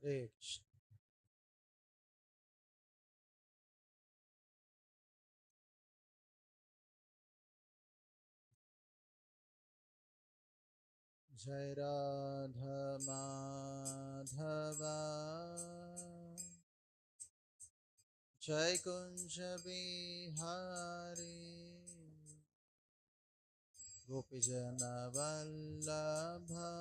Hare Krishna. Jai Radha Madhava Jai Kunja Bihari Gopijana Vallabha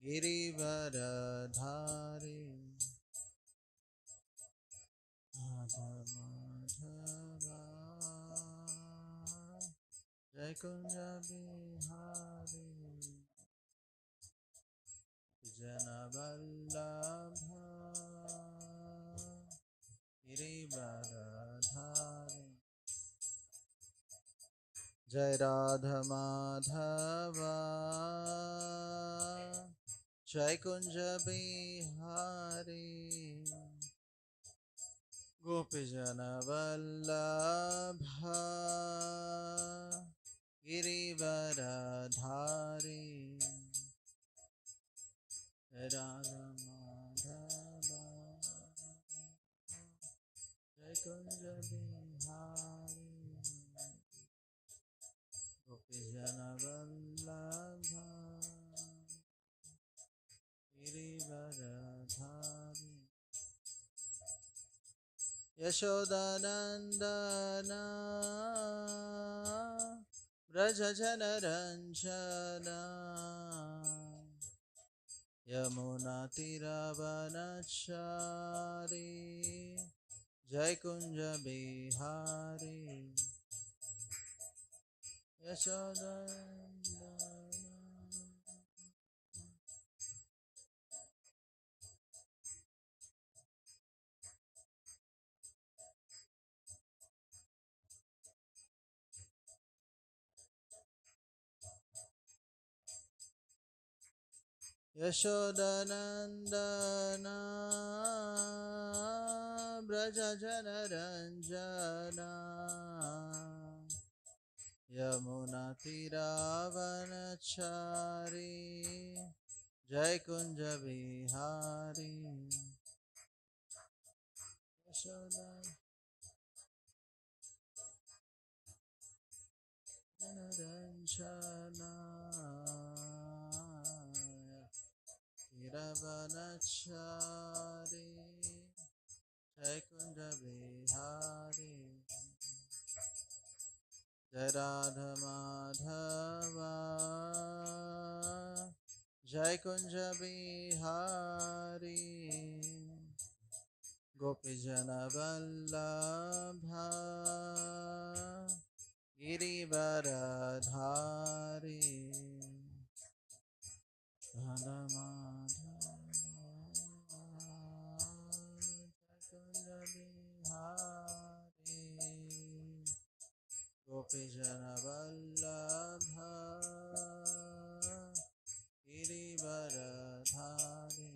Girivardhari Radha Madhava Jai Kunja Bihari Janavallabha Girivardhari Jai Radha Madhava Jai Kunja Bihari Gopijana Vallabha Girivardhari Radha Madhava Jai Kunja Bihari Gopijana Vallabha Girivardhari Yashodanandana Brajajanaranjana Yamunatiravanachari Jai Kunja Bihari Yashodanandana Yashodanandana Brajajanaranjana Yamunatiravanachari Jai Kunja Bihari Yashodanandana Tiravanachari Jai Kunja Bihari Jai Radha Madhava Jai Kunja Bihari Gopijana Vallabha Girivardhari Radha Madhava Jai Kunja Bihari Gopijana Vallabha Girivardhari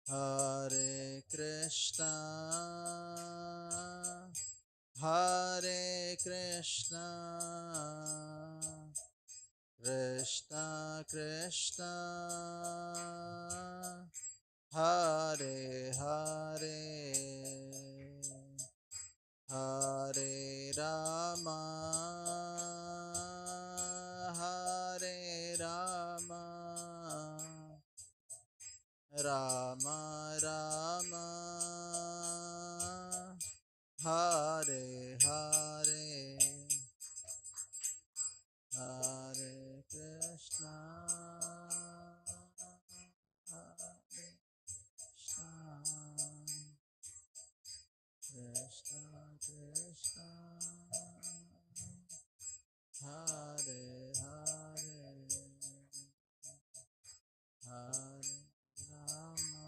Hare Krishna Hare Krishna Krishna Krishna Hare Hare Hare Rama Hare Rama Rama Rama Hare Hare Hare Krishna Hare Krishna Krishna Krishna Hare Hare Hare Rama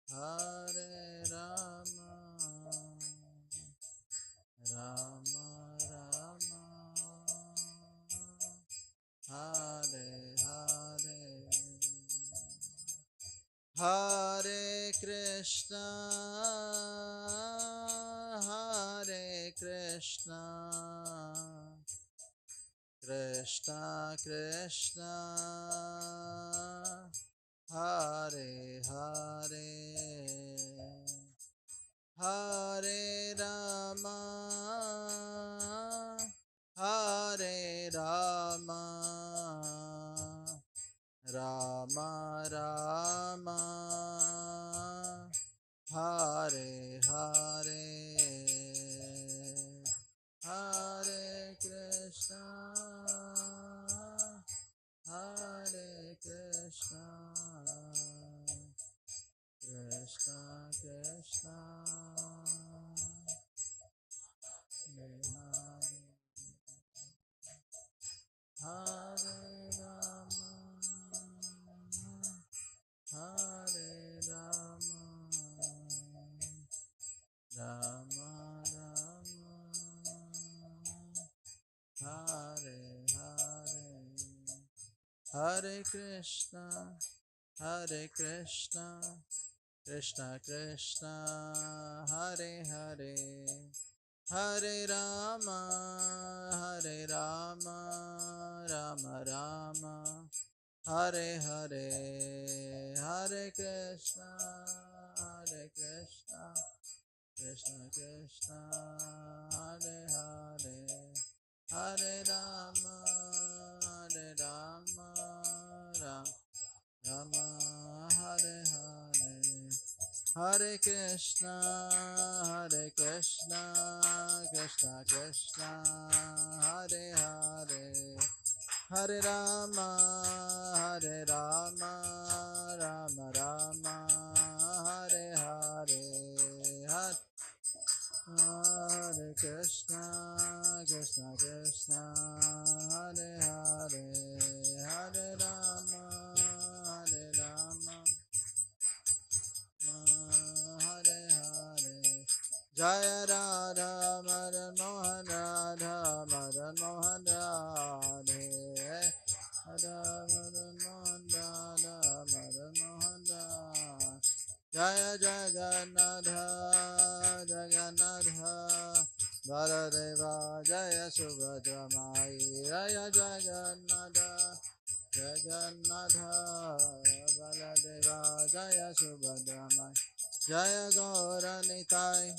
Hare Rama Rama Rama Hare Hare Hare Krishna Hare Krishna Krishna Krishna Hare Hare Hare Rama Hare Rama Rama Rama Hare Hare Hare Krishna Hare Krishna Krishna Krishna Hare Hare Rama Hare Rama Rama Rama Hare Hare Hare Krishna Krishna Krishna Hare Hare Hare Rama Rama Rama Hare Hare Hare Krishna Krishna Krishna Hare Hare Hare Rama Rama Rama Hare Hare Hare Krishna Krishna Krishna Hare Hare Hare Rama Rama Rama Hare Hare Hare Krishna Krishna Hare Hare Hare Rama Hare Hare Jaya Radha Madan Mohan Radha Madan Mohan Radhe Radha Madan Mohan Radha Madan Mohan Radhe Jaya Jagannatha Jagannatha Baladeva Jaya Subhadra Mai Jaya Jagannatha Jagannatha Baladeva Jaya Subhadra Mai Jaya Gauranitai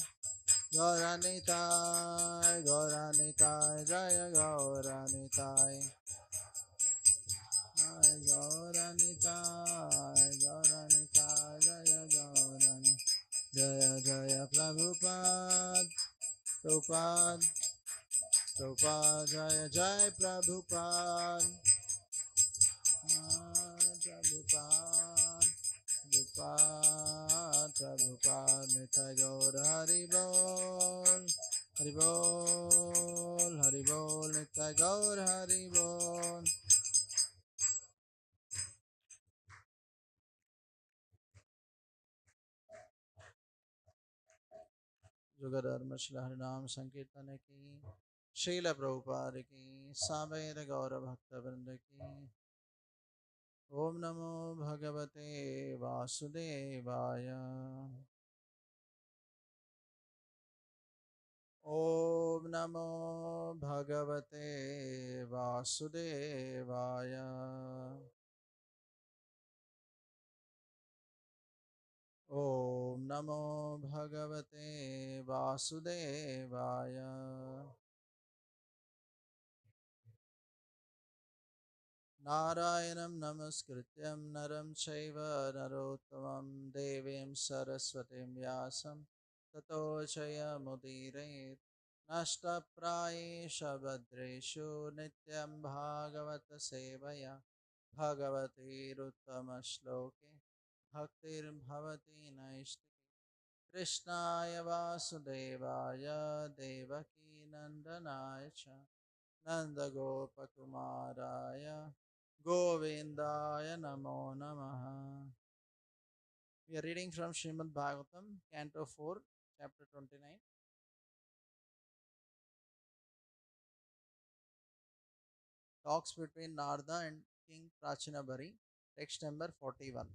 Gauranitai Jaya Gauranitai Gauranitai Jaya Gaurani Jaya Jaya Prabhupada Prabhupada Jaya Jaya Prabhupada Prabhupada Nitai Gaur Hari Bol Hari Bol Nitai Gaur Hari Bol जुगधर्म Shri हरिनाम संकीर्तन की श्रील प्रभुपाद की सावेर गौर भक्त वृंद की ओम नमो भगवते वासुदेवाय ओम नमो भगवते वासुदेवाय ओम नमो भगवते वासुदेवाय नारायणं नमस्कृत्यं नरं चैव नरोत्तमं देवीं सरस्वतीं व्यासं ततो जयमुदीरयेत् नष्टप्रायेषु भद्रेषु नित्यं भागवत सेवया भगवतीरुत्तमश्लोके भक्तिर्भवति नैष्टिकी कृष्णाय वासुदेवाय देवकीनन्दनाय च नन्दगोपकुमाराय Govindaya Namo Namaha. We are reading from Srimad Bhagavatam, Canto 4, Chapter 29. Talks between Narada and King Prachinabari. Text number 41.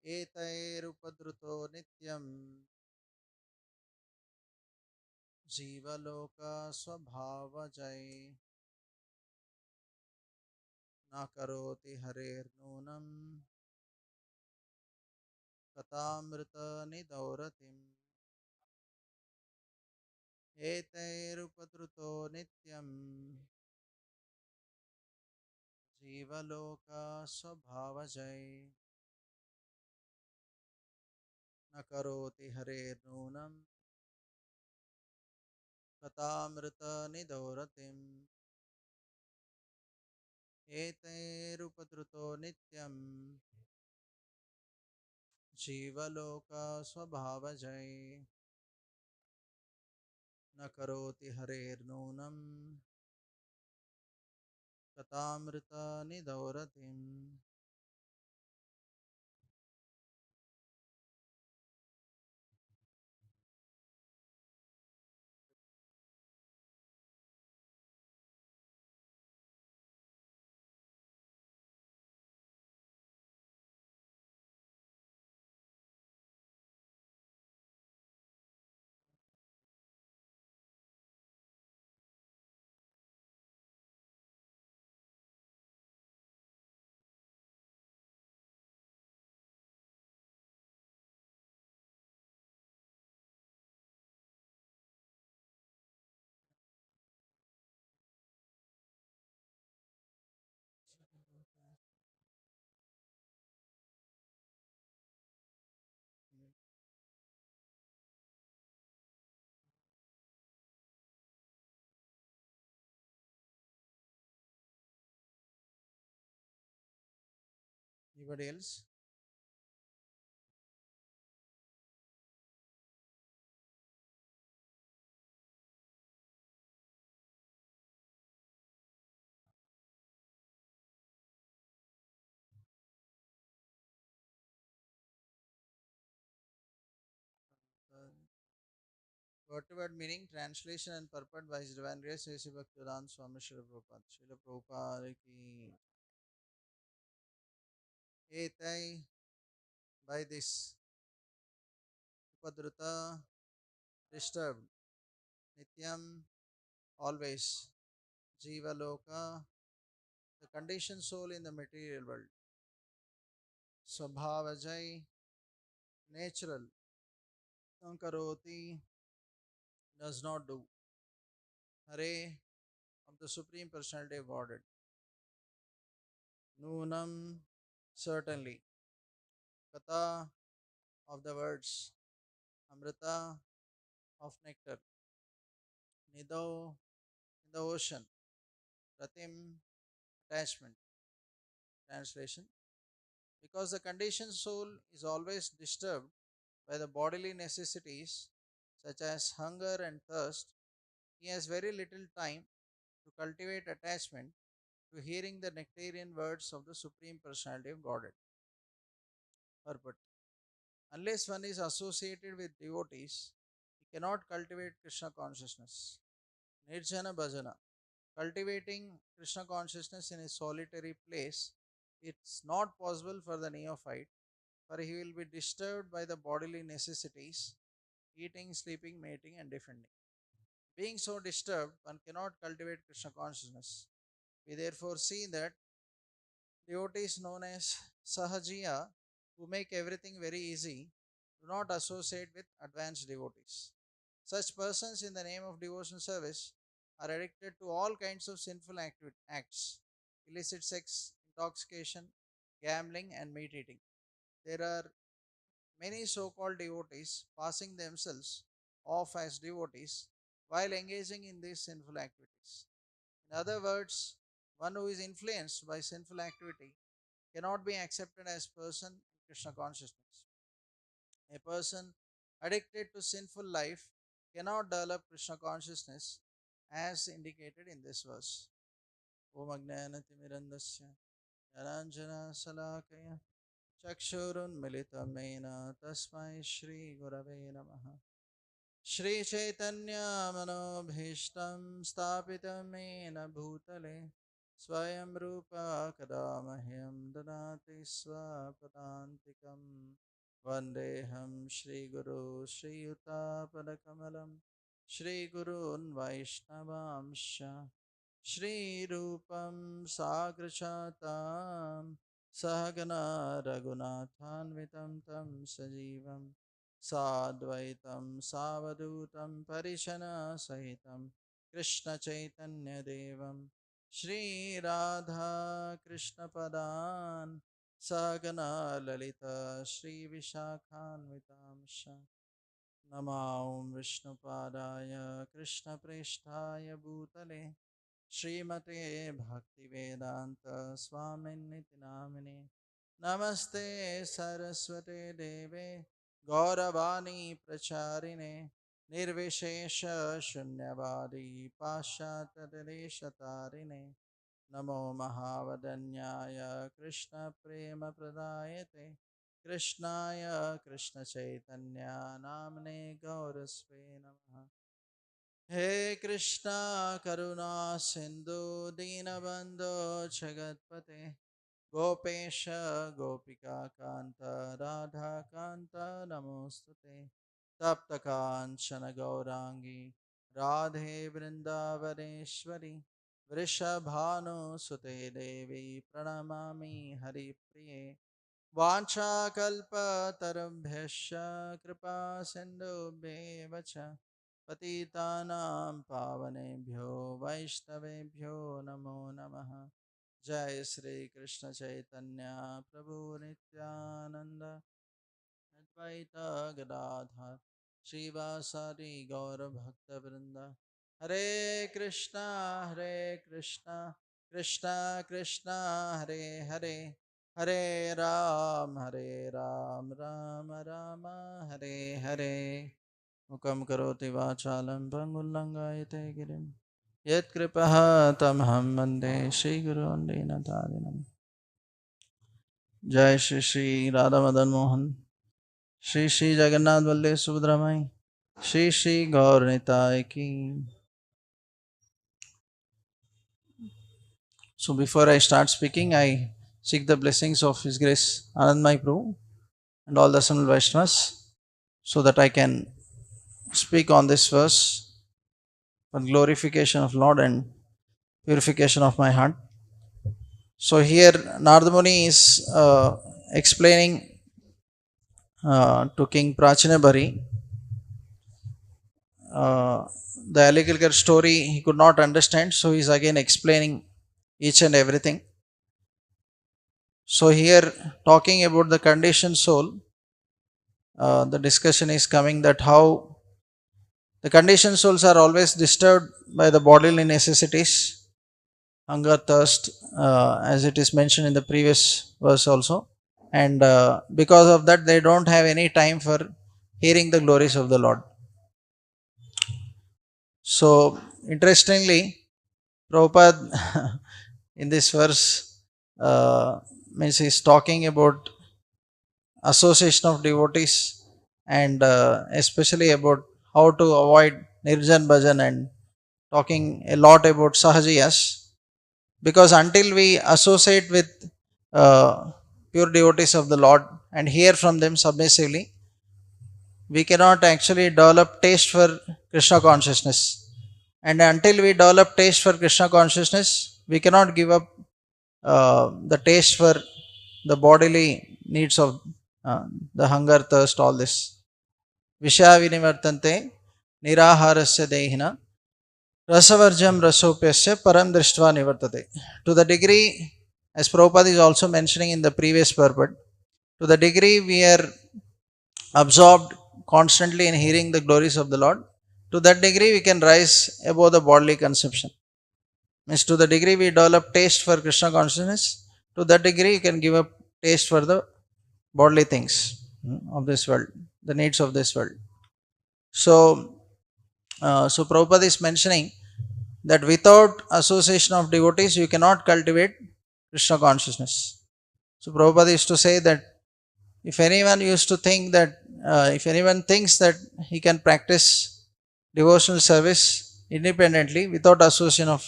Etairupadruto nityam jivaloka swabhavajai न करोति हरेर्नूनं कथामृतनिदौरतिम् एतैरुपद्रुतो नित्यं जीवलोकस्वभावजै न करोति हरेर्नूनं कथामृतनिदौरतिम् एतैरुपद्रुतो नित्यं जीवलोकस्वभावजै न करोति हरेर्नूनं कथामृतनिदौरतिम् Anybody else? Word to word meaning, translation and purport by His Divine Grace A.C. Bhaktivedanta Swami Srila Prabhupada. Srila Prabhupada ki etai, by this upadruta, disturbed, nityam, always, jiva loka, the conditioned soul in the material world, swabhavajai, natural, sankaroti, does not do, hare, of the Supreme Personality of Godhead, nunam, certainly, kata, of the words, amrita, of nectar, nido, in the ocean, ratim, attachment. Translation, because the conditioned soul is always disturbed by the bodily necessities such as hunger and thirst, he has very little time to cultivate attachment to hearing the nectarian words of the Supreme Personality of Godhead. Purport. Unless one is associated with devotees, he cannot cultivate Krishna consciousness. Nirjana Bhajana. Cultivating Krishna consciousness in a solitary place, it's not possible for the neophyte, for he will be disturbed by the bodily necessities, eating, sleeping, mating, and defending. Being so disturbed, one cannot cultivate Krishna consciousness. We therefore see that devotees known as Sahajiya, who make everything very easy, do not associate with advanced devotees. Such persons, in the name of devotional service, are addicted to all kinds of sinful acts, illicit sex, intoxication, gambling, and meat eating. There are many so called devotees passing themselves off as devotees while engaging in these sinful activities. In other words, one who is influenced by sinful activity cannot be accepted as person in Krishna consciousness. A person addicted to sinful life cannot develop Krishna consciousness as indicated in this verse. Om Ajnanatimirandasya Yaranjana Salakaya चक्षुरुन्मिलितमेन तस्मै श्रीगुरवे नमः श्रीचैतन्यमनोभीष्टं स्थापितं येन भूतले स्वयं रूपा कदा मह्यं ददाति स्वपदान्तिकं वन्देऽहं श्रीगुरो श्रीयुतापदकमलं श्रीगुरून् वैष्णवांश्च Shri-rupam sagrajatam Sahagana Raghunathanvitam tam sajivam Sadvaitam Savadutam Parishana Sahitam Krishna Chaitanya Devam Shri Radha Krishna Padan Sagana Lalita Shri Vishakhanvitamsha Namah Vishnupadaya Krishna Presthaya Bhutale Srimate Bhaktivedanta Swaminiti Namine Namaste Saraswate Deve Gauravani Pracharine Nirvishesha Shunyavadi Pashatarine Namo Mahavadanyaya Krishna Prema Pradayate Krishnaya Krishna Chaitanya Namne Gaurasve Namaha He Krishna Karuna Sindhu Dinabandho Jagatpate Gopesha Gopika Kanta Radha Kanta Namostute Tapta Kanchana Gaurangi Radhe Vrindavaneshwari Vrishabhanu Sute Devi Pranamami Hari Priye Vanchakalpatarubhyascha Kripa Sindhubhyeva cha Patitanam Pavanebhyo Vaishnavebhyo Namo Namaha Jai Sri Krishna Chaitanya Prabhu Nityananda Advaita Gadadhar Srivasari Gaura Bhakta Vrinda Hare Krishna Krishna Krishna Hare Hare Hare Ram Ram Rama Hare Hare Mukam karoti vachalam pangulangayate girim Yet kripaha tamham vande Shri Guru Andinatadinam Jai Shri Shri Radha Madan Mohan Shri Shri Jagannath Baldev Subhadramai Shri Shri Gaur Nitai Ki. So before I start speaking, I seek the blessings of His Grace Anandmai Prabhu and all the assembled Vaishnavas so that I can speak on this verse for glorification of Lord and purification of my heart. So here Narada Muni is explaining to King Prachinabhari the allegorical story he could not understand, so he is again explaining each and everything. So here talking about the conditioned soul, the discussion is coming that how the conditioned souls are always disturbed by the bodily necessities, hunger, thirst, as it is mentioned in the previous verse also. And because of that, they don't have any time for hearing the glories of the Lord. So, interestingly, Prabhupada in this verse means he's talking about association of devotees and especially about how to avoid Nirjan Bhajan and talking a lot about Sahajiyas, because until we associate with pure devotees of the Lord and hear from them submissively, we cannot actually develop taste for Krishna consciousness. And until we develop taste for Krishna consciousness, we cannot give up the taste for the bodily needs of the hunger, thirst, all this. Vishya vinivartante niraharasya dehina rasavarjam rasopyasya param drishtva nivartate. To the degree, as Prabhupada is also mentioning in the previous purport, to the degree we are absorbed constantly in hearing the glories of the Lord, to that degree we can rise above the bodily consumption. Means to the degree we develop taste for Krishna consciousness, to that degree you can give up taste for the bodily things of this world, the needs of this world. So Prabhupada is mentioning that without association of devotees, you cannot cultivate Krishna consciousness. So Prabhupada used to say that if anyone used to think that, if anyone thinks that he can practice devotional service independently without association of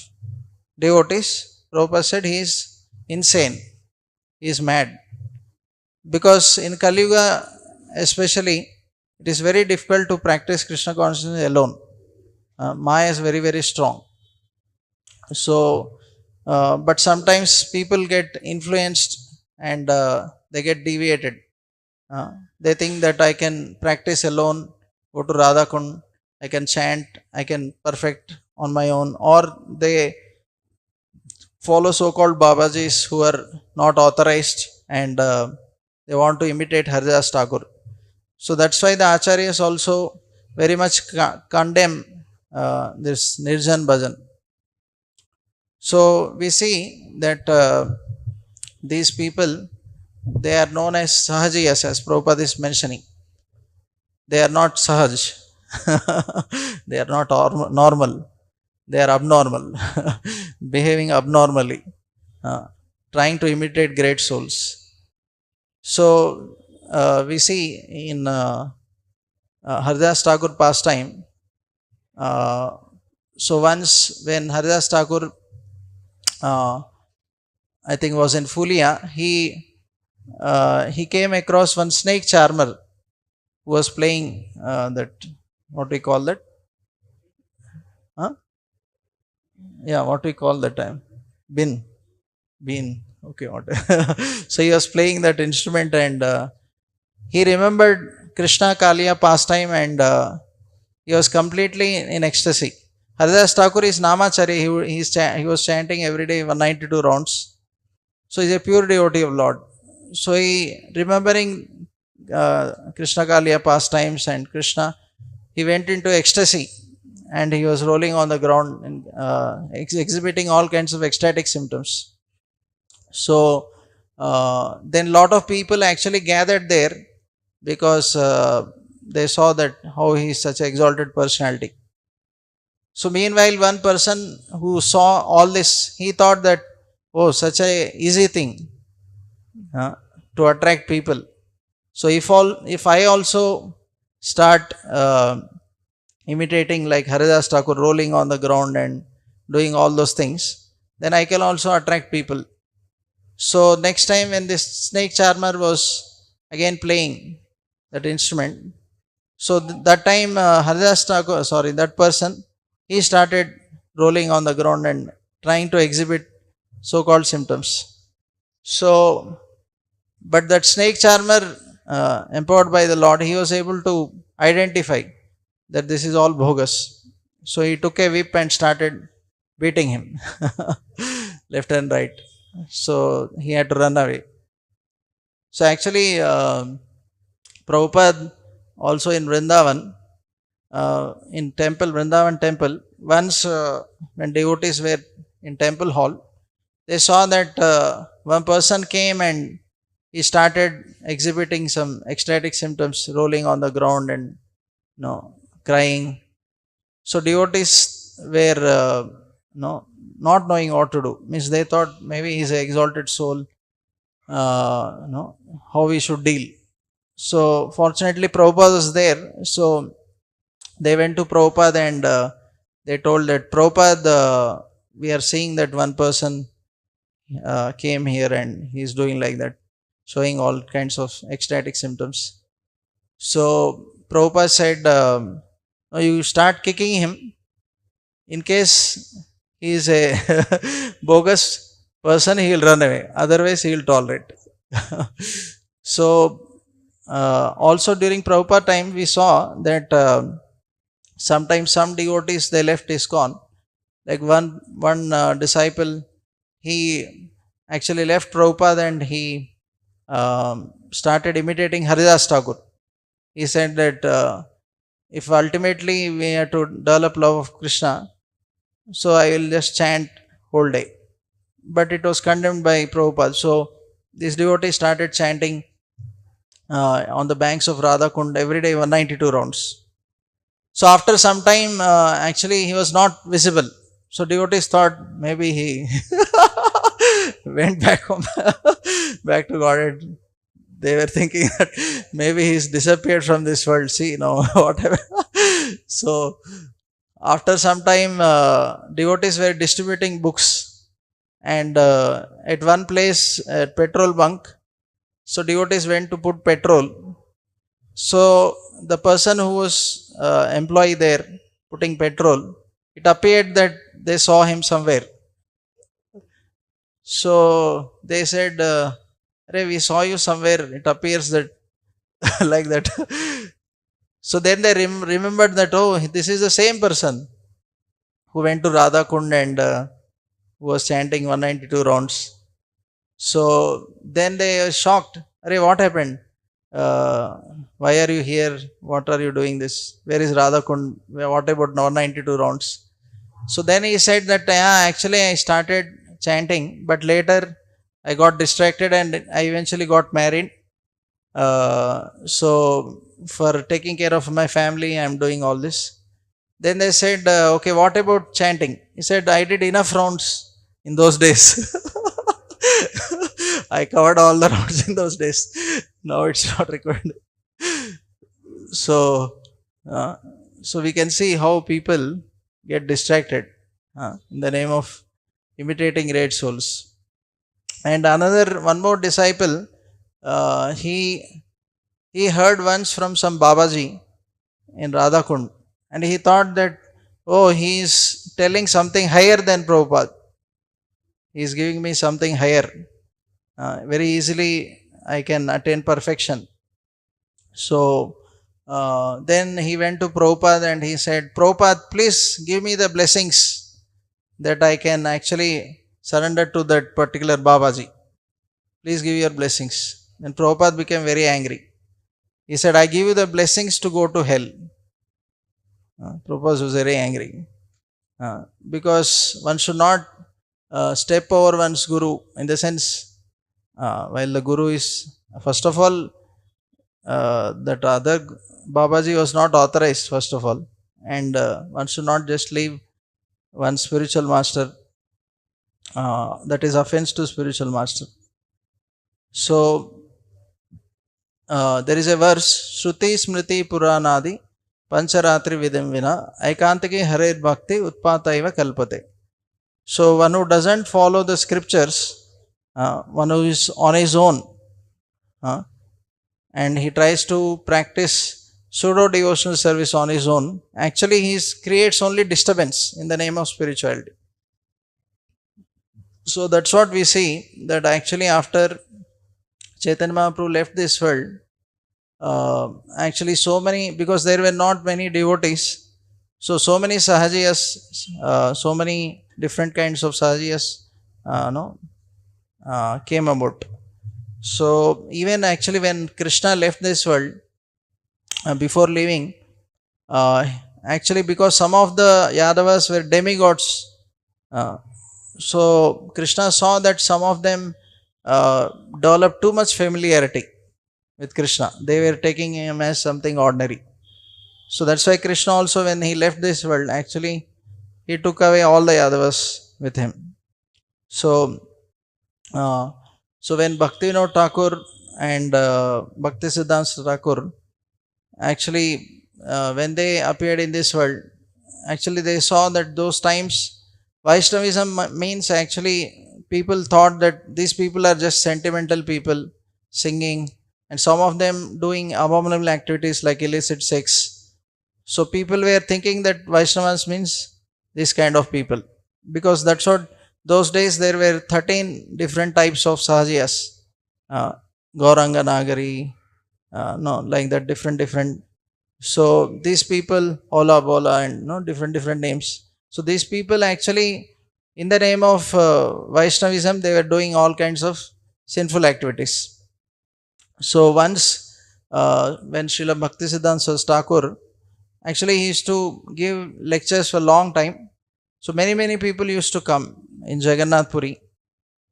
devotees, Prabhupada said he is insane, he is mad. Because in Kali Yuga especially, it is very difficult to practice Krishna consciousness alone. Maya is very, very strong. So, but sometimes people get influenced and they get deviated. They think that I can practice alone, go to Radha Kund, I can chant, I can perfect on my own, or they follow so-called Babajis who are not authorized and they want to imitate Haridas Thakur. So that's why the Acharyas also very much condemn this Nirjan Bhajan. So we see that these people, they are known as Sahajiyas, as Prabhupada is mentioning. They are not Sahaj. They are not normal. They are abnormal, behaving abnormally, uh, trying to imitate great souls. So we see in Haridas Thakur pastime. So once when Haridas Thakur, uh, I think was in Fulia, he came across one snake charmer who was playing that, what we call that, huh? Yeah, what we call that time, bin, bean. Okay, what? So he was playing that instrument and he remembered Krishna Kaliya pastime and he was completely in ecstasy. Haridas Thakur is Namachari. He was chanting every day 192 rounds. So he's a pure devotee of Lord. So he, remembering Krishna Kaliya pastimes and Krishna, he went into ecstasy and he was rolling on the ground and exhibiting all kinds of ecstatic symptoms. So then lot of people actually gathered there because they saw that how he is such an exalted personality. So meanwhile, one person who saw all this, he thought that, oh, such a easy thing to attract people. So if I also start imitating like Haridas Thakur, rolling on the ground and doing all those things, then I can also attract people. So next time when this snake charmer was again playing that instrument, so that time Haridas Thakur, sorry, that person, he started rolling on the ground and trying to exhibit so-called symptoms. So, but that snake charmer, empowered by the Lord, he was able to identify that this is all bogus. So he took a whip and started beating him left and right. So he had to run away. So actually, Prabhupada also in Vrindavan, in temple, Vrindavan temple, once when devotees were in temple hall, they saw that one person came and he started exhibiting some ecstatic symptoms, rolling on the ground and crying. So devotees were not knowing what to do. Means they thought maybe he's an exalted soul. How we should deal. So fortunately, Prabhupada was there. So they went to Prabhupada and they told that Prabhupada, we are seeing that one person came here and he's doing like that, showing all kinds of ecstatic symptoms. So Prabhupada said, "No, you start kicking him. In case he is a bogus person, he will run away. Otherwise, he will tolerate." So also during Prabhupada time, we saw that sometimes some devotees, they left ISKCON. Like one disciple, he actually left Prabhupada and he started imitating Haridas Thakur. He said that if ultimately we have to develop love of Krishna, so I will just chant whole day. But it was condemned by Prabhupada. So this devotee started chanting on the banks of Radha Kund every day 192 rounds. So after some time, actually he was not visible. So devotees thought maybe he went back home, back to Godhead. They were thinking that maybe he's disappeared from this world. See, whatever. So after some time, devotees were distributing books, and at one place, at petrol bunk, so devotees went to put petrol. So the person who was employee there putting petrol, it appeared that they saw him somewhere. So they said, "Arey, we saw you somewhere. It appears that like that." So then they remembered that, oh, this is the same person who went to Radha Kund and was chanting 192 rounds. So then they were shocked. Arey, what happened? Uh, why are you here? What are you doing this? Where is Radha Kund? What about 192 rounds? So then he said that, yeah, actually I started chanting, but later I got distracted and I eventually got married. So for taking care of my family, I'm doing all this. Then they said, okay, what about chanting? He said, I did enough rounds in those days. I covered all the rounds in those days. Now it's not required. So, uh, so we can see how people get distracted in the name of imitating great souls. And one more disciple, he heard once from some Babaji in Radhakund, and he thought that, oh, he is telling something higher than Prabhupada. He is giving me something higher. Very easily I can attain perfection. So then he went to Prabhupada and he said, Prabhupada, please give me the blessings that I can actually surrender to that particular Babaji. Please give your blessings. Then Prabhupada became very angry. He said, I give you the blessings to go to hell. Prabhupada was very angry. Because one should not step over one's guru, in the sense, while the guru is, first of all, that other Babaji was not authorized, first of all, and one should not just leave one spiritual master. That is offense to spiritual master. So there is a verse, Shruti Smriti Puranadi Pancharatri Vidam Vina Aikantaki Hare Bhakti Utpataiva Kalpate. So one who doesn't follow the scriptures, one who is on his own, and he tries to practice pseudo devotional service on his own, actually he creates only disturbance in the name of spirituality. So that's what we see, that actually after Chaitanya Mahaprabhu left this world, actually so many, because there were not many devotees, so many sahajiyas, so many different kinds of sahajiyas came about. So even actually when Krishna left this world, before leaving, actually because some of the Yadavas were demigods, so Krishna saw that some of them developed too much familiarity with Krishna. They were taking him as something ordinary. So that's why Krishna also, when he left this world, actually he took away all the Yadavas with him. So when Bhaktivinoda Thakur and Bhakti Siddhanta Thakur, actually when they appeared in this world, actually they saw that those times Vaishnavism means, actually people thought that these people are just sentimental people singing, and some of them doing abominable activities like illicit sex. So people were thinking that Vaishnavas means this kind of people, because that's what, those days there were 13 different types of sahajiyas, Gauranga Nagari, like that, different. So these people, Ola Bola, and different names. So these people actually, in the name of Vaishnavism, they were doing all kinds of sinful activities. So once, when Srila Bhaktisiddhanta Thakur, actually he used to give lectures for a long time. So many people used to come in Jagannath Puri.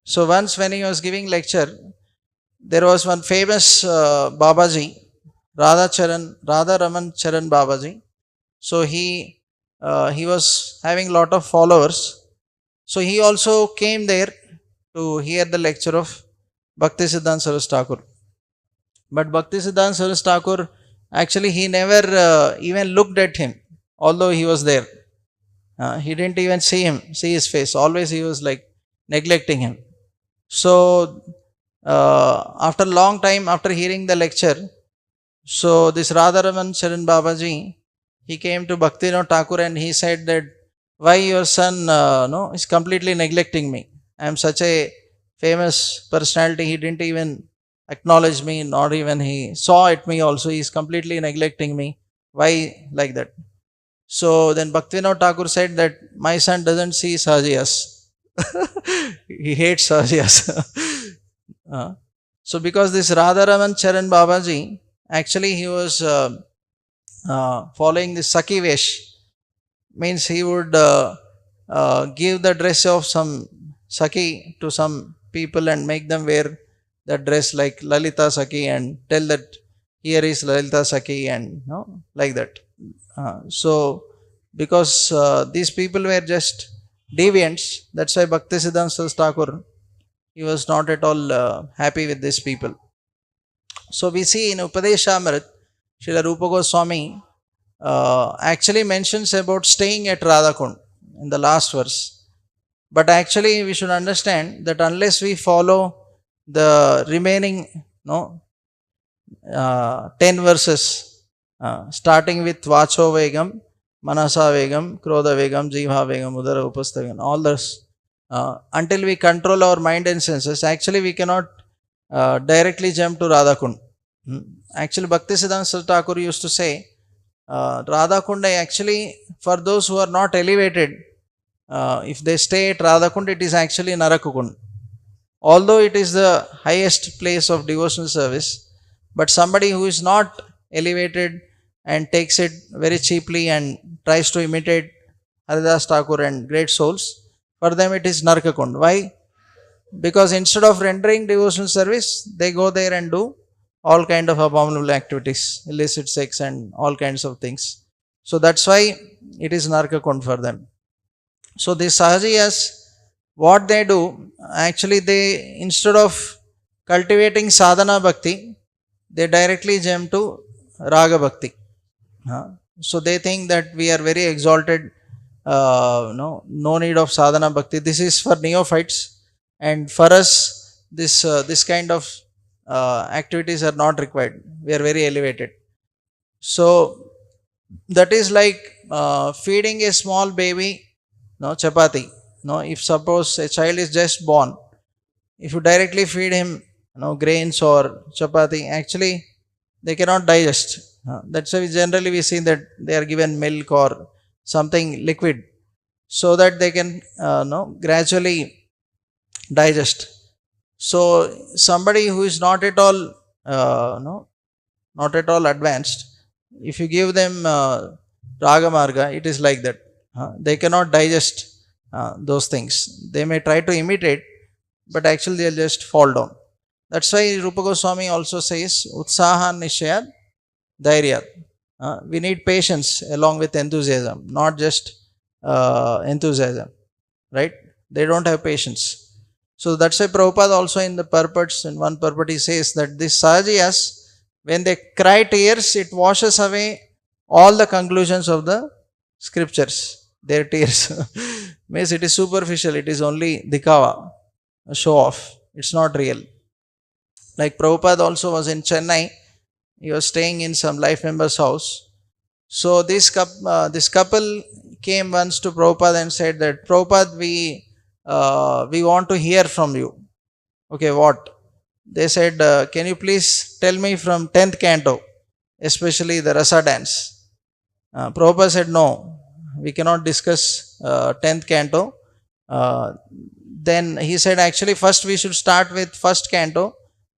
So once when he was giving lecture, there was one famous Babaji, Radha Raman Charan Babaji. So he was having lot of followers. So he also came there to hear the lecture of Bhaktisiddhanta Saraswati Thakur. But Bhaktisiddhanta Saraswati Thakur, actually he never even looked at him, although he was there. He didn't even see his face. Always he was like neglecting him. So after a long time, after hearing the lecture, so this Radharaman Charan Babaji, he came to Bhaktivinoda Thakur and he said that, why your son is completely neglecting me? I am such a famous personality, he didn't even acknowledge me, not even he saw at me also. He is completely neglecting me. Why like that? So then Bhaktivinoda Thakur said that my son doesn't see Sahajiyas. He hates Sahajiyas. Uh, so because this Radharaman Charan Babaji, actually he was following the Saki Vesh, means he would give the dress of some Saki to some people and make them wear the dress like Lalita Saki and tell that here is Lalita Saki and like that. So because these people were just deviants, that's why Bhaktisiddhanta Thakur, he was not at all happy with these people. So we see in Upadeshamrit, Srila Rupa Goswami actually mentions about staying at Radhakund in the last verse. But actually we should understand that unless we follow the remaining 10 verses, starting with Vacho Vegam, Manasa Vegam, Krodha Vegam, Jiva Vegam, Udara Upastha, all this, until we control our mind and senses, actually we cannot directly jump to Radhakund. Actually, Bhaktisiddhanta Thakur used to say, Radhakunda actually, for those who are not elevated, if they stay at Radhakund, it is actually Narakukund. Although it is the highest place of devotional service, but somebody who is not elevated and takes it very cheaply and tries to imitate Haridas Thakur and great souls, for them it is Narakakund. Why? Because instead of rendering devotional service, they go there and do all kind of abominable activities, illicit sex and all kinds of things. So that's why it is Narakakund for them. So these Sahajiyas, what they do, actually they, instead of cultivating sadhana bhakti, they directly jump to raga bhakti. So they think that we are very exalted, no need of sadhana bhakti. This is for neophytes, and for us, this kind of activities are not required. We are very elevated. So that is like feeding a small baby, chapati. If suppose a child is just born, if you directly feed him, grains or chapati, actually they cannot digest. That's why generally we see that they are given milk or something liquid, so that they can gradually digest. So somebody who is not at all not at all advanced, if you give them raga marga, it is like that. They cannot digest those things. They may try to imitate, but actually they'll just fall down. That's why Rupa Goswami also says, Utsahan Nishayat Dhairyat. We need patience along with enthusiasm, not just enthusiasm, right? They don't have patience. So that's why Prabhupada also in the purports, in one purport he says that these Sahajiyas, when they cry tears, it washes away all the conclusions of the scriptures. Their tears. Means it is superficial, it is only dikava, a show off. It's not real. Like Prabhupada also was in Chennai. He was staying in some life member's house. So this couple came once to Prabhupada and said that, Prabhupada, we want to hear from you. Okay, what? They said, can you please tell me from 10th canto, especially the Rasa dance? Prabhupada said, no, we cannot discuss 10th canto. Then he said, actually first we should start with first canto,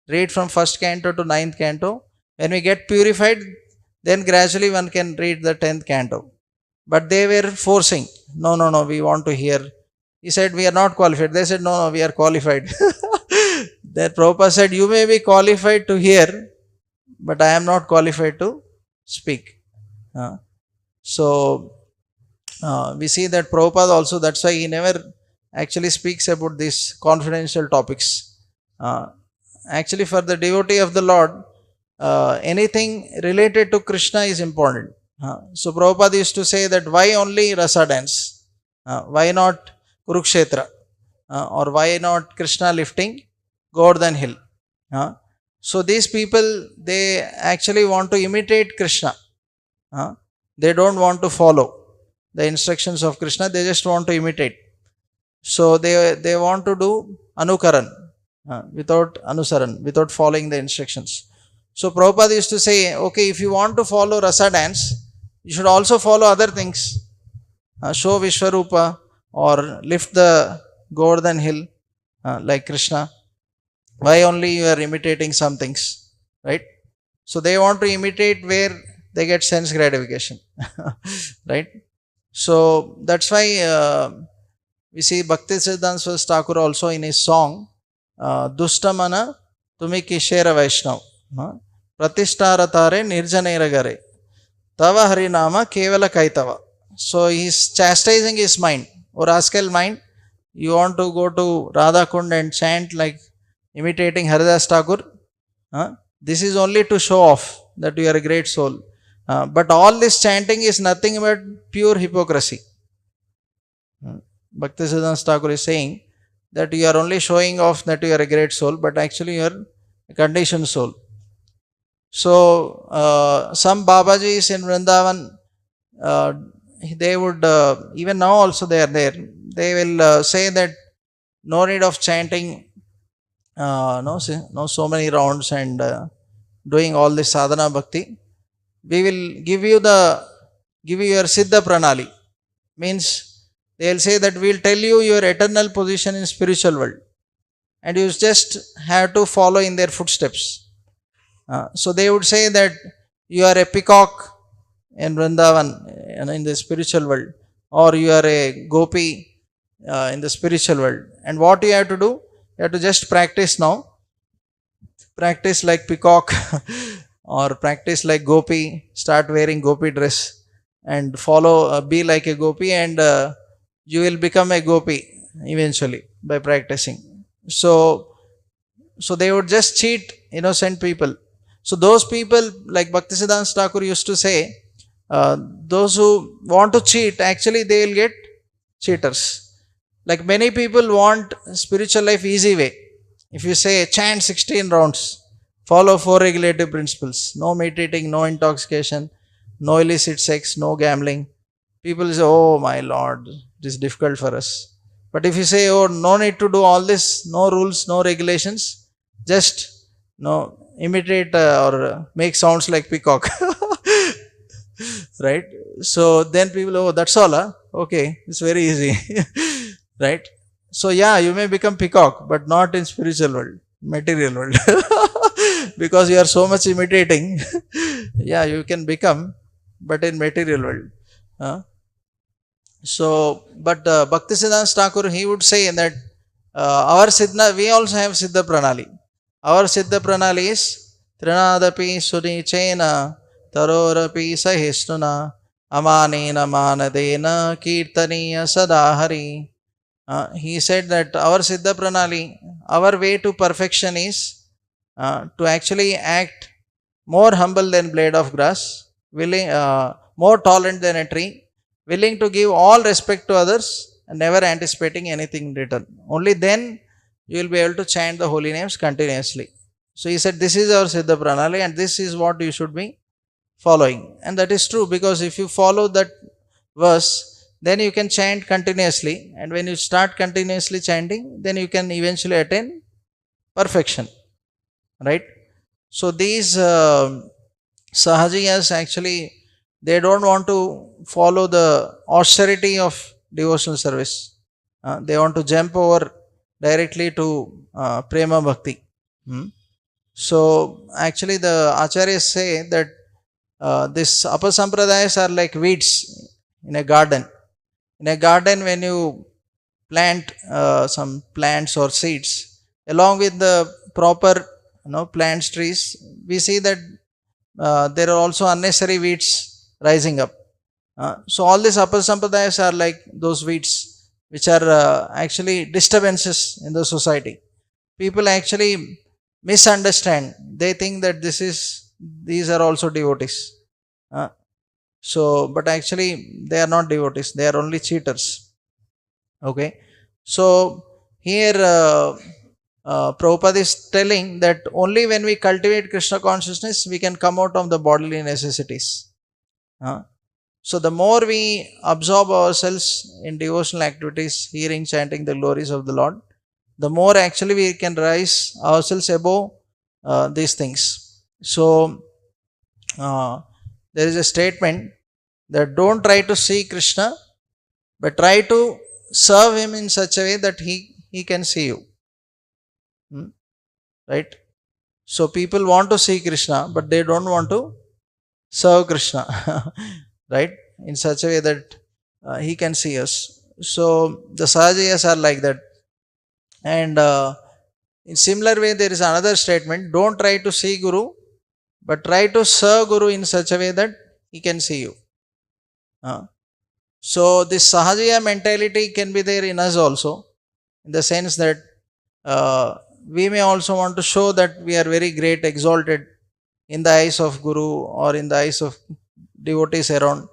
read from first canto to 9th canto. When we get purified, then gradually one can read the 10th canto. But they were forcing, no, we want to hear. He said, we are not qualified. They said, no, we are qualified. Then Prabhupada said, you may be qualified to hear, but I am not qualified to speak. So we see that Prabhupada also, that's why he never actually speaks about these confidential topics. Actually, for the devotee of the Lord, anything related to Krishna is important. So Prabhupada used to say that why only Rasa dance? Why not Kurukshetra? Or why not Krishna lifting Govardhan Hill? So these people, they actually want to imitate Krishna. They don't want to follow the instructions of Krishna, they just want to imitate. So they want to do Anukaran. without anusaran, without following the instructions. So Prabhupada used to say, okay, if you want to follow rasa dance, you should also follow other things. Show Vishwarupa or lift the Govardhan hill like Krishna. Why only you are imitating some things, right? So they want to imitate where they get sense gratification, right? So that's why we see Bhakti Siddhanta Saraswati Thakur also in his song, Dustamana Tumi Kishera Vaishnav, Pratishtara Tare Nirjanera Gare, Tava Harinama Kevala Kaitava. So he's chastising his mind, or rascal mind. You want to go to Radha Kund and chant like imitating Haridas Thakur? This is only to show off that you are a great soul. But all this chanting is nothing but pure hypocrisy. Bhaktisiddhanta Thakur is saying that you are only showing off that you are a great soul, but actually you are a conditioned soul. So, some Babajis in Vrindavan, they would, even now also they are there, they will say that no need of chanting, no so many rounds and doing all this sadhana bhakti. We will give you your Siddha Pranali. Means they will say that we will tell you your eternal position in spiritual world, and you just have to follow in their footsteps. So they would say that you are a peacock in Vrindavan in the spiritual world, or you are a gopi in the spiritual world. And what you have to do? You have to just practice now. Practice like peacock or practice like gopi. Start wearing gopi dress and follow, be like a gopi, and you will become a gopi eventually by practicing. So they would just cheat innocent people. So those people, like Bhaktisiddhanta Thakur used to say, those who want to cheat, actually they will get cheaters. Like many people want spiritual life easy way. If you say chant 16 rounds, follow 4 regulative principles, no meat eating, no intoxication, no illicit sex, no gambling, people say, oh my Lord, it is difficult for us. But if you say, oh, no need to do all this, no rules, no regulations, just imitate or make sounds like peacock. Right? So then people, oh, that's all, okay, it's very easy. Right? So yeah, you may become peacock, but not in spiritual world, material world. Because you are so much imitating. Yeah, you can become, but in material world. So, but Bhaktisiddhanta Thakur, he would say that our Siddha, we also have Siddha Pranali. Our Siddha Pranali is Trinadapi Sunichena Tarorapi Sahisnuna Amanena Manadena Kirtaniya Sadahari. He said that our Siddha Pranali, our way to perfection is to actually act more humble than blade of grass, willing, more tolerant than a tree, willing to give all respect to others and never anticipating anything in return. Only then you will be able to chant the holy names continuously. So he said, this is our Siddha Pranali and this is what you should be following. And that is true, because if you follow that verse, then you can chant continuously, and when you start continuously chanting, then you can eventually attain perfection, right? So these Sahajiyas, actually, they don't want to follow the austerity of devotional service. They want to jump over directly to Prema Bhakti. So actually the Acharyas say that these Apasampradayas are like weeds in a garden. In a garden, when you plant some plants or seeds, along with the proper plants, trees, we see that there are also unnecessary weeds rising up. So all these Apasampradayas are like those weeds which are actually disturbances in the society. People actually misunderstand. They think that these are also devotees. But actually they are not devotees, they are only cheaters. Okay. So here Prabhupada is telling that only when we cultivate Krishna consciousness, we can come out of the bodily necessities. So the more we absorb ourselves in devotional activities, hearing, chanting the glories of the Lord, the more actually we can rise ourselves above these things. So there is a statement that don't try to see Krishna, but try to serve him in such a way that he can see you. Right? So people want to see Krishna, but they don't want to serve Krishna. Right? In such a way that he can see us. So the Sahajiyas are like that. And in similar way, there is another statement: don't try to see Guru, but try to serve Guru in such a way that he can see you. So this Sahajiya mentality can be there in us also, in the sense that we may also want to show that we are very great, exalted in the eyes of Guru or in the eyes of devotees around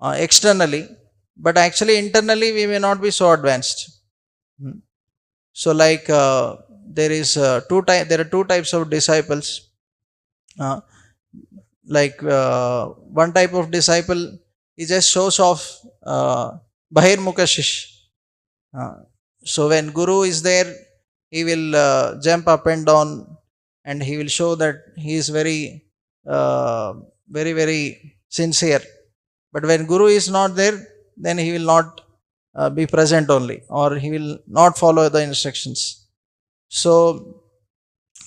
externally, but actually internally we may not be so advanced. So like there are two types of disciples. One type of disciple, he just shows off Bahirmukha Shish. So when Guru is there, he will jump up and down, and he will show that he is very, very sincere. But when Guru is not there, then he will not be present only, or he will not follow the instructions. So,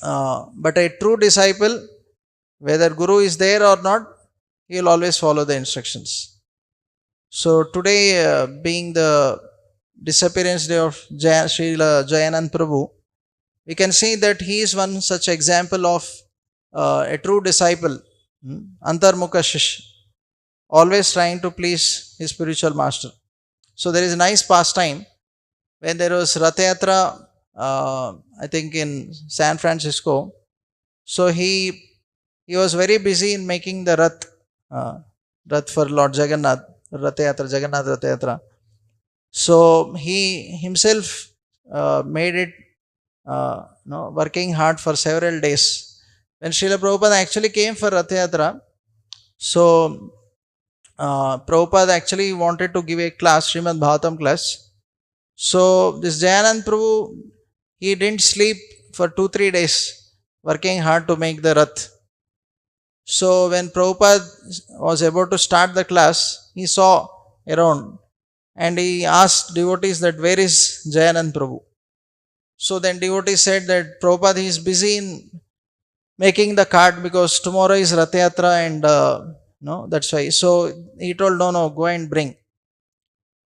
but a true disciple, whether Guru is there or not, he will always follow the instructions. So today, being the disappearance day of Srila Jayanand Prabhu, we can see that he is one such example of a true disciple, Antarmukha Shish, always trying to please his spiritual master. So there is a nice pastime when there was Rath Yatra, I think in San Francisco. So he was very busy in making the Rath for Lord Jagannath, Rath Yatra, Jagannath Rath Yatra. So he himself made it, working hard for several days. When Srila Prabhupada actually came for Rath Yatra, so Prabhupada actually wanted to give a class, Srimad Bhagavatam class. So this Jayanand Prabhu, he didn't sleep for 2-3 days, working hard to make the Rath. So when Prabhupada was about to start the class, he saw around and he asked devotees that where is Jayanand Prabhu. So then devotees said that Prabhupada is busy in making the cart because tomorrow is Rath Yatra and no, that's why. So he told, no, go and bring.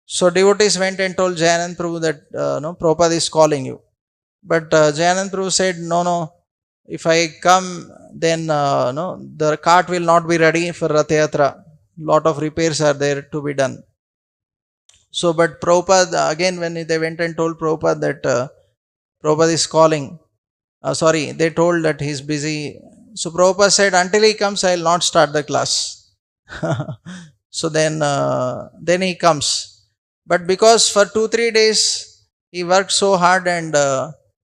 So devotees went and told Jayanand Prabhu that no, Prabhupada is calling you. But Jayanand Prabhu said, no, if I come, then no, the cart will not be ready for Rath Yatra. Lot of repairs are there to be done. So, but Prabhupada, again, when they went and told Prabhupada that Prabhupada is calling, they told that he is busy. So Prabhupada said, until he comes, I will not start the class. So then he comes. But because for 2-3 days he worked so hard and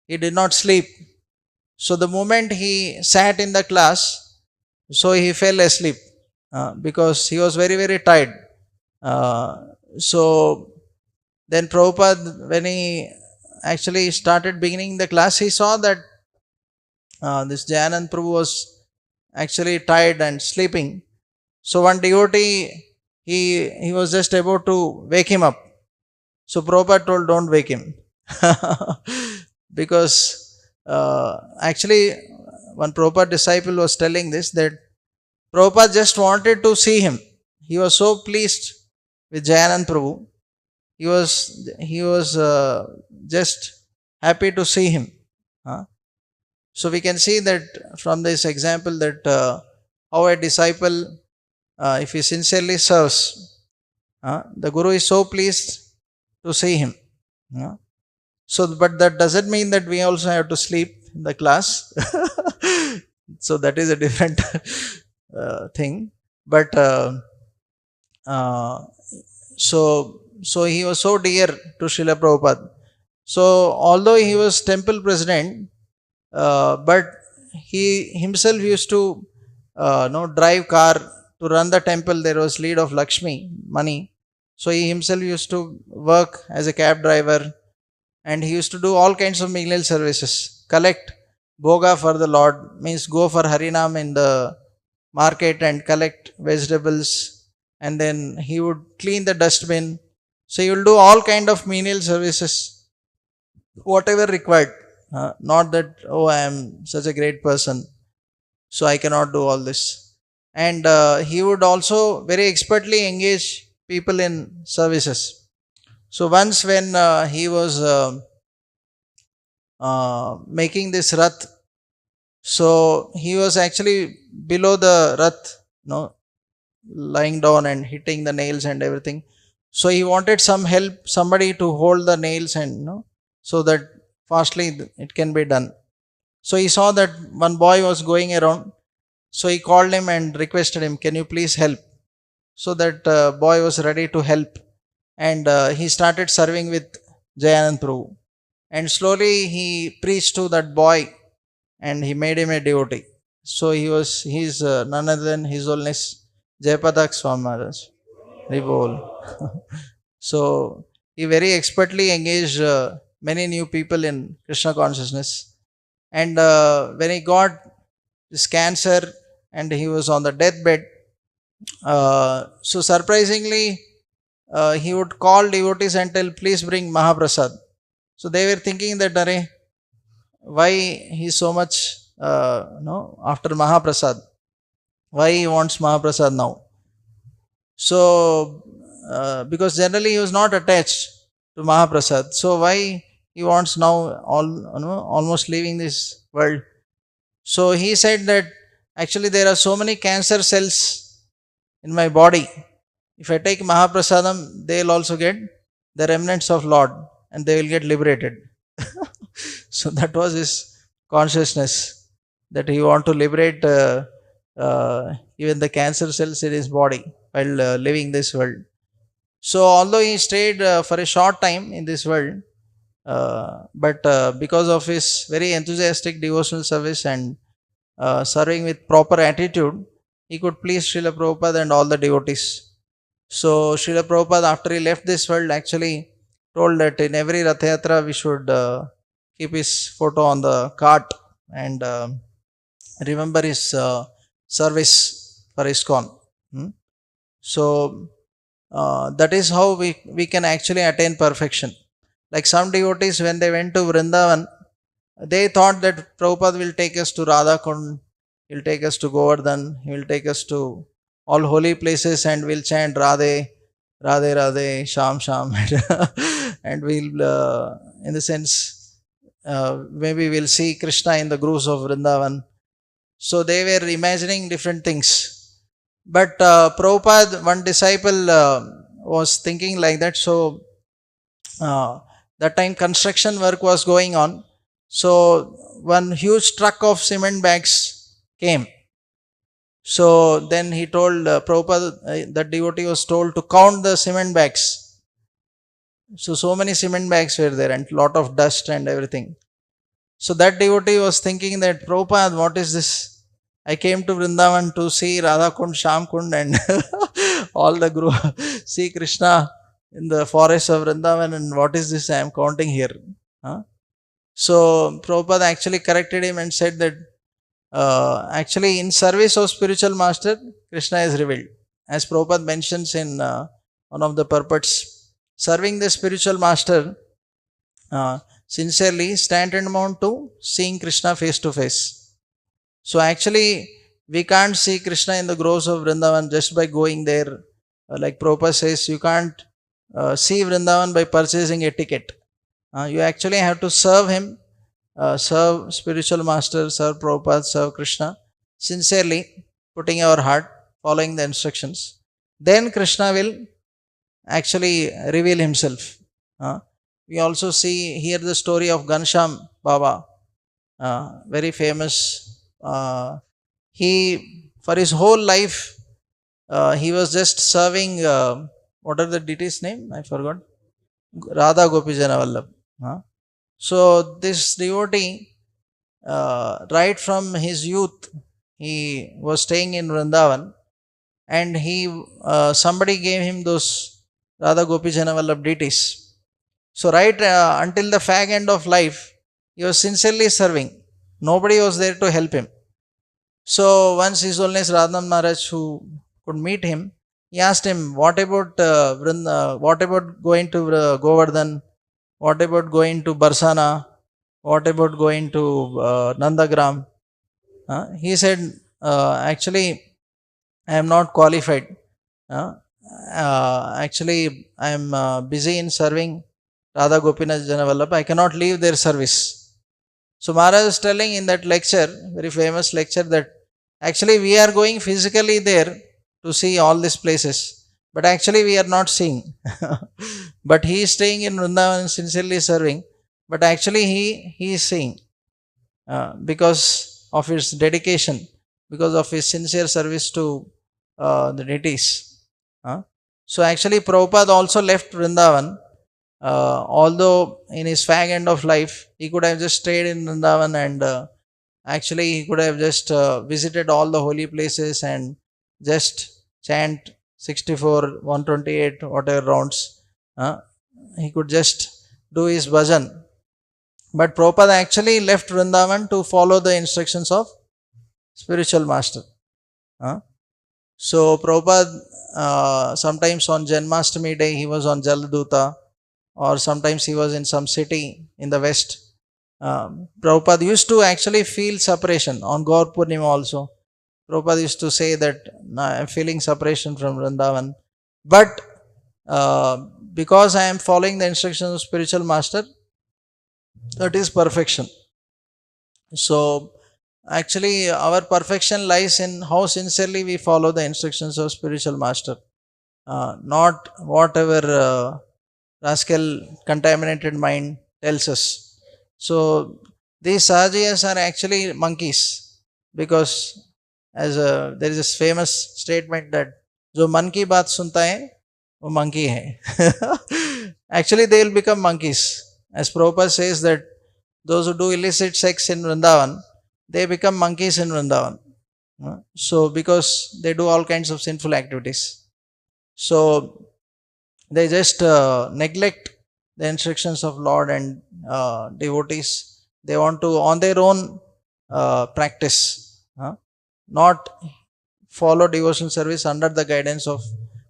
he did not sleep. So the moment he sat in the class, so he fell asleep because he was very, very tired. So then Prabhupada, when he actually started beginning the class, he saw that this Jayanand Prabhu was actually tired and sleeping. So one devotee, he was just about to wake him up. So Prabhupada told, don't wake him. Because actually one Prabhupada disciple was telling this, that Prabhupada just wanted to see him. He was so pleased with Jayanand Prabhu. He was just happy to see him. So we can see that from this example that how a disciple, if he sincerely serves, the Guru is so pleased to see him. So, but that doesn't mean that we also have to sleep in the class. So that is a different thing. But so he was so dear to Srila Prabhupada. So although he was temple president, but he himself used to drive car to run the temple. There was lead of Lakshmi, money. So he himself used to work as a cab driver and he used to do all kinds of menial services. Collect boga for the Lord means go for Harinam in the market and collect vegetables, and then he would clean the dustbin. So he will do all kind of menial services, whatever required. Not that, oh, I am such a great person, so I cannot do all this. And he would also very expertly engage people in services. So once when he was making this rath, so he was actually below the rath, lying down and hitting the nails and everything. So he wanted some help, somebody to hold the nails, and so that fastly it can be done. So he saw that one boy was going around. So he called him and requested him, "Can you please help?" So that boy was ready to help, and he started serving with Jayanand Prabhu. And slowly he preached to that boy, and he made him a devotee. So he's none other than His Holiness Jayapatak Swami Maharaj. Ribol. So he very expertly engaged many new people in Krishna consciousness. And when he got this cancer and he was on the deathbed, so surprisingly, he would call devotees and tell, "Please bring Mahaprasad." So they were thinking that, Are, why he so much, after Mahaprasad? Why he wants Mahaprasad now? So, because generally he was not attached to Mahaprasad. So why he wants now almost leaving this world? So he said that actually there are so many cancer cells in my body. If I take Mahaprasadam, they will also get the remnants of Lord and they will get liberated. So that was his consciousness, that he want to liberate even the cancer cells in his body while living this world. So although he stayed for a short time in this world, but because of his very enthusiastic devotional service and serving with proper attitude, he could please Srila Prabhupada and all the devotees. So Srila Prabhupada, after he left this world, actually told that in every Rath Yatra we should keep his photo on the cart and remember his service for ISKCON. So that is how we can actually attain perfection. Like some devotees, when they went to Vrindavan, they thought that Prabhupada will take us to Radhakund, he will take us to Govardhan, he will take us to all holy places and we'll chant Radhe, Radhe, Radhe, Sham, Sham, and we'll, in the sense, maybe we'll see Krishna in the grooves of Vrindavan. So they were imagining different things. But Prabhupada, one disciple, was thinking like that. So that time construction work was going on. So one huge truck of cement bags came. So then he told Prabhupada, that devotee was told to count the cement bags. So many cement bags were there and lot of dust and everything. So that devotee was thinking that, Prabhupada, what is this? I came to Vrindavan to see Radha Kund, Sham Kund and all the guru, see Krishna in the forest of Vrindavan, and what is this I am counting here? So Prabhupada actually corrected him and said that actually in service of spiritual master, Krishna is revealed. As Prabhupada mentions in one of the purports, serving the spiritual master sincerely is tantamount to seeing Krishna face to face. So actually we can't see Krishna in the groves of Vrindavan just by going there. Like Prabhupada says, you can't see Vrindavan by purchasing a ticket. You actually have to serve him, serve spiritual master, serve Prabhupada, serve Krishna sincerely, putting our heart, following the instructions. Then Krishna will actually reveal himself. We also see here the story of Gansham Baba, very famous. He, for his whole life, he was just serving, what are the deities' name? I forgot. Radha Gopijana Vallabh. So this devotee, right from his youth, he was staying in Vrindavan, and he somebody gave him those Radha Gopijana Vallabh deities. So right until the fag end of life, he was sincerely serving. Nobody was there to help him. So once His Holiness Radhanand Maharaj, who could meet him, he asked him, "What about what about going to Govardhan? What about going to Barsana? What about going to Nandagram?" He said, "Actually, I am not qualified. Uh, actually, I am busy in serving Radha Gopinath Janavallabha. I cannot leave their service." So Maharaj is telling in that lecture, very famous lecture, that actually we are going physically there to see all these places, but actually we are not seeing. But he is staying in Vrindavan sincerely serving, but actually he is seeing because of his dedication, because of his sincere service to the deities. So actually Prabhupada also left Vrindavan, although in his fag end of life, he could have just stayed in Vrindavan and actually he could have just visited all the holy places and just chant 64, 128, whatever rounds. He could just do his bhajan. But Prabhupada actually left Vrindavan to follow the instructions of spiritual master. So Prabhupada, sometimes on Janmashtami day, he was on Jaladuta, or sometimes he was in some city in the west. Prabhupada used to actually feel separation on Gaur Purnima also. Prabhupada used to say that, "I am feeling separation from Vrindavan. But because I am following the instructions of spiritual master, that is perfection." So actually our perfection lies in how sincerely we follow the instructions of spiritual master, not whatever rascal contaminated mind tells us. So these sahajiyas are actually monkeys, because there is this famous statement that जो मन की बात सुनता है वो monkey है. Actually they will become monkeys, as Prabhupada says that those who do illicit sex in Vrindavan, they become monkeys in Vrindavan. So because they do all kinds of sinful activities, so they just neglect the instructions of Lord and devotees. They want to on their own practice, not follow devotional service under the guidance of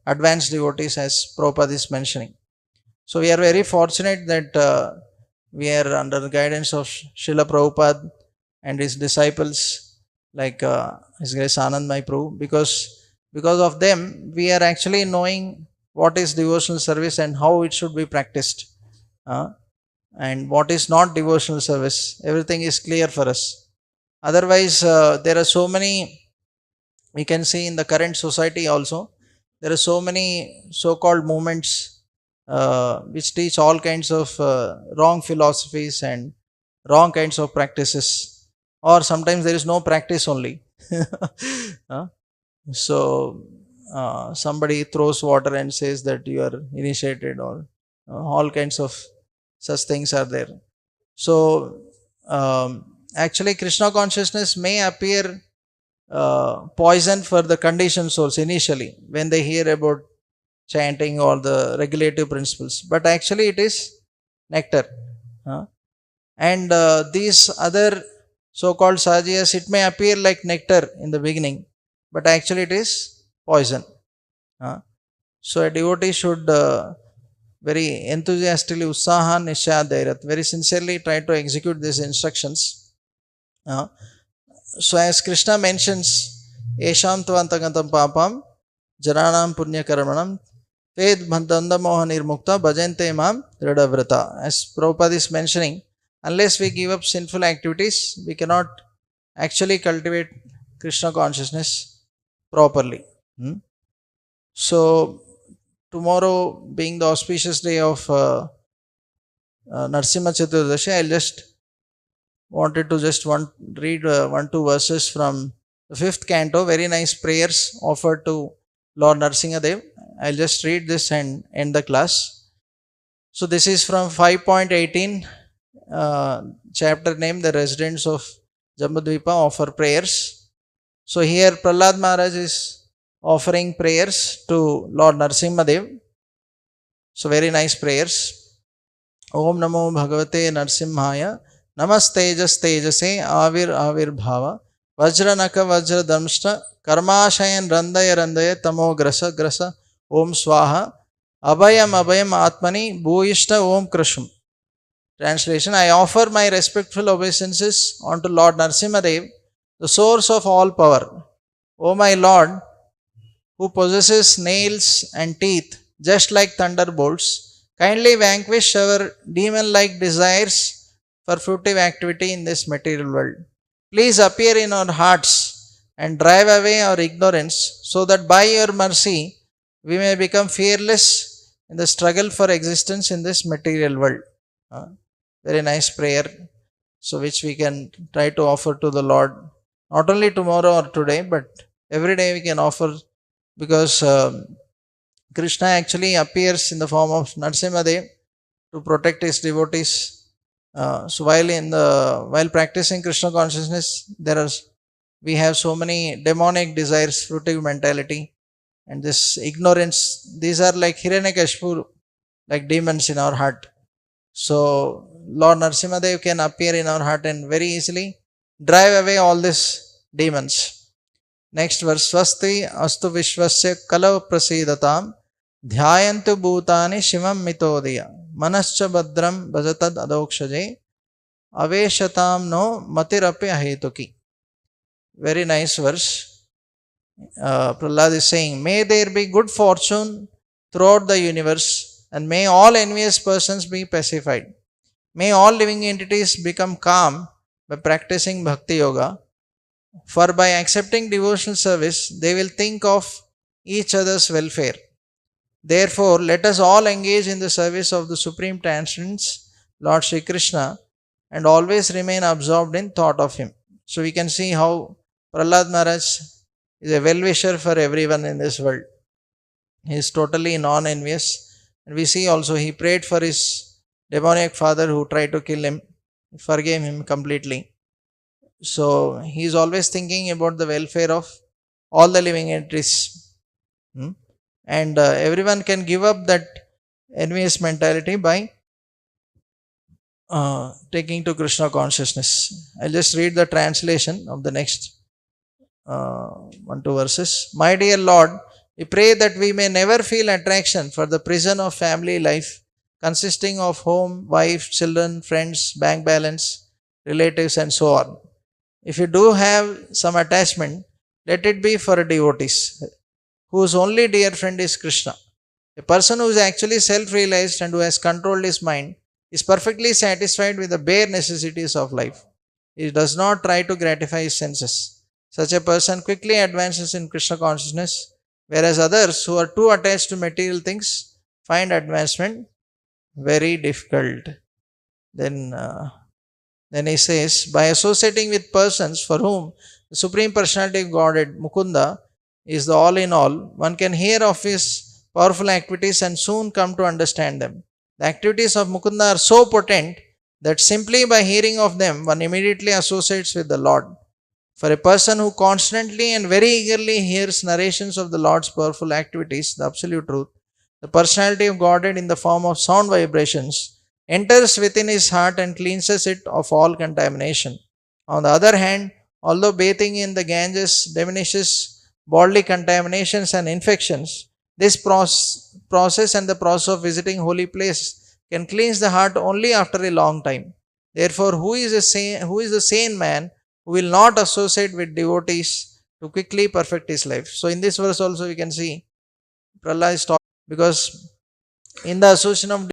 advanced devotees, as Prabhupada is mentioning. So we are very fortunate that we are under the guidance of Srila Prabhupada and his disciples, like His Grace Anandmai Prabhu, because of them we are actually knowing what is devotional service and how it should be practiced, and what is not devotional service. Everything is clear for us. Otherwise, there are so many, we can see in the current society also, there are so many so-called movements which teach all kinds of wrong philosophies and wrong kinds of practices, or sometimes there is no practice only. So somebody throws water and says that you are initiated, or all kinds of such things are there. So actually Krishna consciousness may appear poison for the conditioned souls initially when they hear about chanting or the regulative principles, but actually it is nectar. And these other so-called sahajiyas, it may appear like nectar in the beginning, but actually it is poison. So a devotee should very enthusiastically, utsahan nishadairat, very sincerely try to execute these instructions. So as Krishna mentions, Esham tvantagantam papam jaranam punya karmanam ved bhandanda moha nirmukta bhajante mam dradavrata. As Prabhupada is mentioning, unless we give up sinful activities, we cannot actually cultivate Krishna consciousness properly. So tomorrow being the auspicious day of Narsimha Chaturdashi, I'll just wanted to just read one two verses from the fifth canto. Very nice prayers offered to Lord Narsinga Dev. I'll just read this and end the class. So this is from 5.18, chapter name, the residents of Jambudvipa offer prayers. So here Prahlad Maharaj is offering prayers to Lord Narsimha Dev. So very nice prayers. Om Namo Bhagavate Narsimhaya. Namastejas Tejase Avirbhava. Vajranaka Vajradamshta. Karmashayan Randaya Randaya Tamo Grasa Grasa. Om Swaha. Abhayam Abhayam Atmani Bhuyishta Om Krishum. Translation: I offer my respectful obeisances unto Lord Narsimadev, the source of all power. O my Lord, who possesses nails and teeth just like thunderbolts, kindly vanquish our demon like desires for fruitive activity in this material world. Please appear in our hearts and drive away our ignorance, so that by your mercy we may become fearless in the struggle for existence in this material world. Very nice prayer, so which we can try to offer to the Lord, not only tomorrow or today, but every day we can offer, because Krishna actually appears in the form of Narsimhadev to protect his devotees. So while practicing Krishna consciousness, we have so many demonic desires, fruitive mentality, and this ignorance. These are like Hiranyakashipu, like demons in our heart. So Lord Narsimhadev can appear in our heart and very easily drive away all these demons. Next verse, Swasti astu vishvasya kalav prasidatam dhyayantu bhutani shivam mitodaya manascha badram bhajatad adokshaje aveshatam no matirapi ahetuki. Very nice verse. Prahlad is saying, may there be good fortune throughout the universe, and may all envious persons be pacified. May all living entities become calm by practicing Bhakti Yoga, for by accepting devotional service, they will think of each other's welfare. Therefore, let us all engage in the service of the Supreme Transcendence, Lord Sri Krishna, and always remain absorbed in thought of Him. So we can see how Prahlad Maharaj is a well-wisher for everyone in this world. He is totally non-envious. And we see also he prayed for his demoniac father who tried to kill him, forgave him completely. So he is always thinking about the welfare of all the living entities. And everyone can give up that envious mentality by taking to Krishna consciousness. I'll just read the translation of the next 1-2 verses. My dear Lord, we pray that we may never feel attraction for the prison of family life, consisting of home, wife, children, friends, bank balance, relatives, and so on. If you do have some attachment, let it be for devotees, whose only dear friend is Krishna. A person who is actually self-realized and who has controlled his mind is perfectly satisfied with the bare necessities of life. He does not try to gratify his senses. Such a person quickly advances in Krishna consciousness, whereas others who are too attached to material things find advancement very difficult. Then he says, by associating with persons for whom the Supreme Personality of Godhead, Mukunda, is the all in all, one can hear of his powerful activities and soon come to understand them. The activities of Mukunda are so potent that simply by hearing of them, one immediately associates with the Lord. For a person who constantly and very eagerly hears narrations of the Lord's powerful activities, the absolute truth, the personality of Godhead in the form of sound vibrations, enters within his heart and cleanses it of all contamination. On the other hand, although bathing in the Ganges diminishes bodily contaminations and infections, this process and the process of visiting holy place can cleanse the heart only after a long time. Therefore, who is the sane man who will not associate with devotees to quickly perfect his life? So in this verse also we can see Prahlad is talking, because in the association of